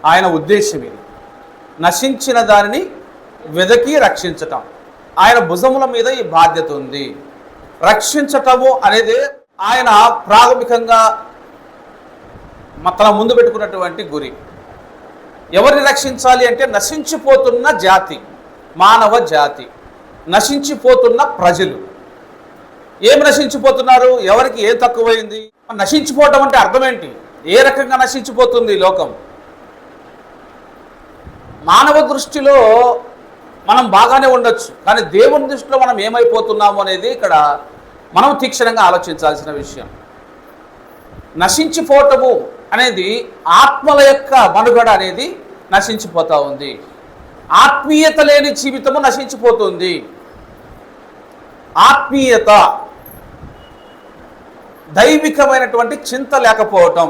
ఆయన ఉద్దేశం ఇది. నశించిన దానిని వెదకి రక్షించటం, ఆయన భుజముల మీద ఈ బాధ్యత ఉంది. రక్షించటము అనేది ఆయన ప్రాథమికంగా తన ముందు పెట్టుకున్నటువంటి గురి. ఎవరిని రక్షించాలి అంటే నశించిపోతున్న జాతి, మానవ జాతి, నశించిపోతున్న ప్రజలు. ఏమి నశించిపోతున్నారు? ఎవరికి ఏం తక్కువైంది? నశించిపోవటం అంటే అర్థం ఏంటి? ఏ రకంగా నశించిపోతుంది లోకం? మానవ దృష్టిలో మనం బాగానే ఉండొచ్చు, కానీ దేవుని దృష్టిలో మనం ఏమైపోతున్నాము అనేది ఇక్కడ మనం తీక్షణంగా ఆలోచించాల్సిన విషయం. నశించిపోవటము అనేది ఆత్మల యొక్క మనుగడ అనేది నశించిపోతూ ఉంది. ఆత్మీయత లేని జీవితము నశించిపోతుంది. ఆత్మీయత, దైవికమైనటువంటి చింత లేకపోవటం,